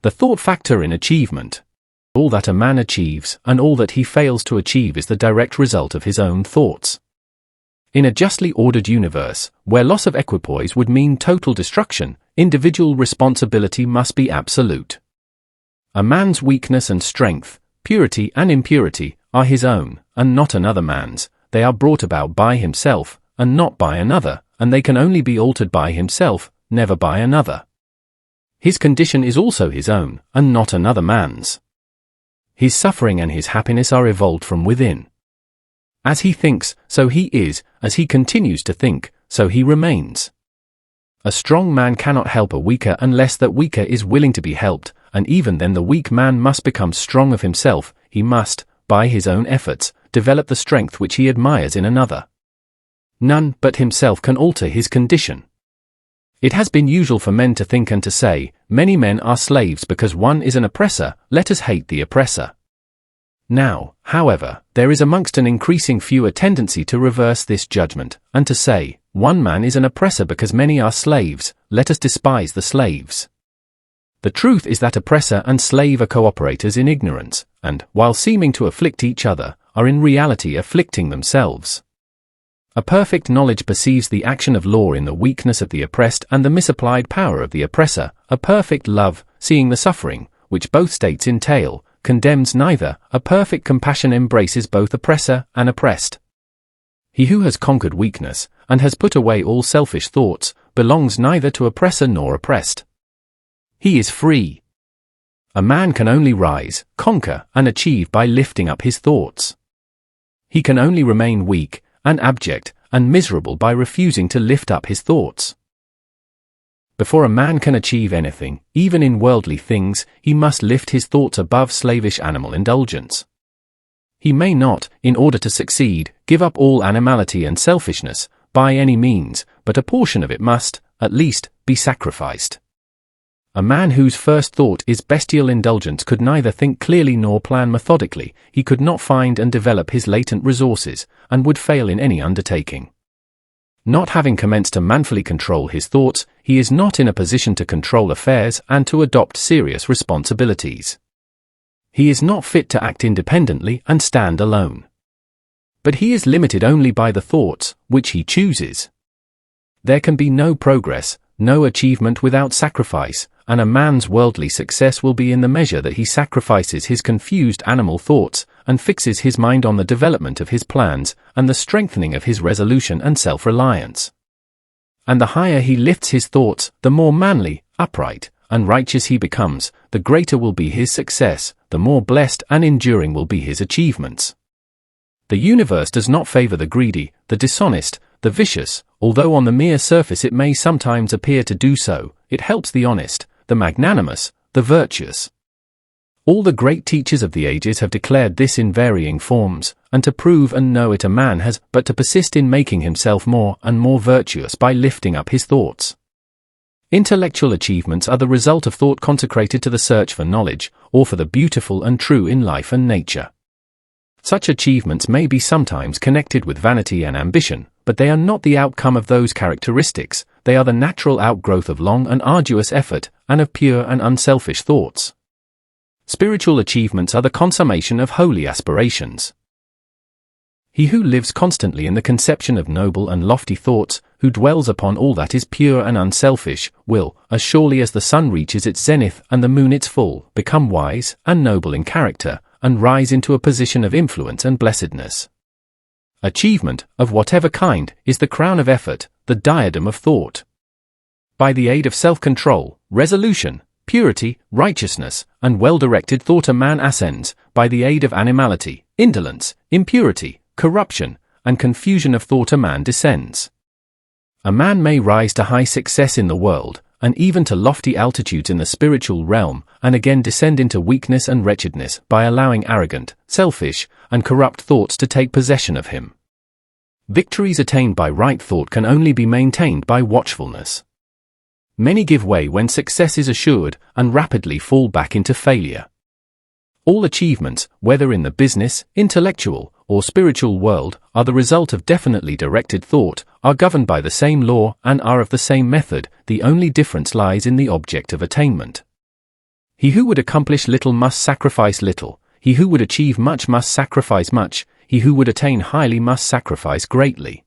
The thought factor in achievement. All that a man achieves and all that he fails to achieve is the direct result of his own thoughts. In a justly ordered universe, where loss of equipoise would mean total destruction, individual responsibility must be absolute. A man's weakness and strength, purity and impurity, are his own, and not another man's. They are brought about by himself, and not by another, and they can only be altered by himself, never by another. His condition is also his own, and not another man's. His suffering and his happiness are evolved from within. As he thinks, so he is; as he continues to think, so he remains. A strong man cannot help a weaker unless that weaker is willing to be helped, and even then the weak man must become strong of himself. He must, by his own efforts, develop the strength which he admires in another. None but himself can alter his condition. It has been usual for men to think and to say, "Many men are slaves because one is an oppressor, let us hate the oppressor." Now, however, there is amongst an increasing few a tendency to reverse this judgment, and to say, "One man is an oppressor because many are slaves, let us despise the slaves." The truth is that oppressor and slave are cooperators in ignorance, and, while seeming to afflict each other, are in reality afflicting themselves. A perfect knowledge perceives the action of law in the weakness of the oppressed and the misapplied power of the oppressor. A perfect love, seeing the suffering, which both states entail, condemns neither. A perfect compassion embraces both oppressor and oppressed. He who has conquered weakness, and has put away all selfish thoughts, belongs neither to oppressor nor oppressed. He is free. A man can only rise, conquer, and achieve by lifting up his thoughts. He can only remain weak, and abject, and miserable by refusing to lift up his thoughts. Before a man can achieve anything, even in worldly things, he must lift his thoughts above slavish animal indulgence. He may not, in order to succeed, give up all animality and selfishness, by any means, but a portion of it must, at least, be sacrificed. A man whose first thought is bestial indulgence could neither think clearly nor plan methodically. He could not find and develop his latent resources, and would fail in any undertaking. Not having commenced to manfully control his thoughts, he is not in a position to control affairs and to adopt serious responsibilities. He is not fit to act independently and stand alone. But he is limited only by the thoughts which he chooses. There can be no progress, no achievement without sacrifice, and a man's worldly success will be in the measure that he sacrifices his confused animal thoughts, and fixes his mind on the development of his plans, and the strengthening of his resolution and self-reliance. And the higher he lifts his thoughts, the more manly, upright, and righteous he becomes, the greater will be his success, the more blessed and enduring will be his achievements. The universe does not favor the greedy, the dishonest, the vicious, although on the mere surface it may sometimes appear to do so. It helps the honest, the magnanimous, the virtuous. All the great teachers of the ages have declared this in varying forms, and to prove and know it a man has but to persist in making himself more and more virtuous by lifting up his thoughts. Intellectual achievements are the result of thought consecrated to the search for knowledge, or for the beautiful and true in life and nature. Such achievements may be sometimes connected with vanity and ambition, but they are not the outcome of those characteristics. They are the natural outgrowth of long and arduous effort, and of pure and unselfish thoughts. Spiritual achievements are the consummation of holy aspirations. He who lives constantly in the conception of noble and lofty thoughts, who dwells upon all that is pure and unselfish, will, as surely as the sun reaches its zenith and the moon its full, become wise and noble in character, and rise into a position of influence and blessedness. Achievement, of whatever kind, is the crown of effort, the diadem of thought. By the aid of self-control, resolution, purity, righteousness, and well-directed thought a man ascends. By the aid of animality, indolence, impurity, corruption, and confusion of thought a man descends. A man may rise to high success in the world, and even to lofty altitudes in the spiritual realm, and again descend into weakness and wretchedness by allowing arrogant, selfish, and corrupt thoughts to take possession of him. Victories attained by right thought can only be maintained by watchfulness. Many give way when success is assured, and rapidly fall back into failure. All achievements, whether in the business, intellectual, or spiritual world, are the result of definitely directed thought, are governed by the same law, and are of the same method. The only difference lies in the object of attainment. He who would accomplish little must sacrifice little, he who would achieve much must sacrifice much, he who would attain highly must sacrifice greatly.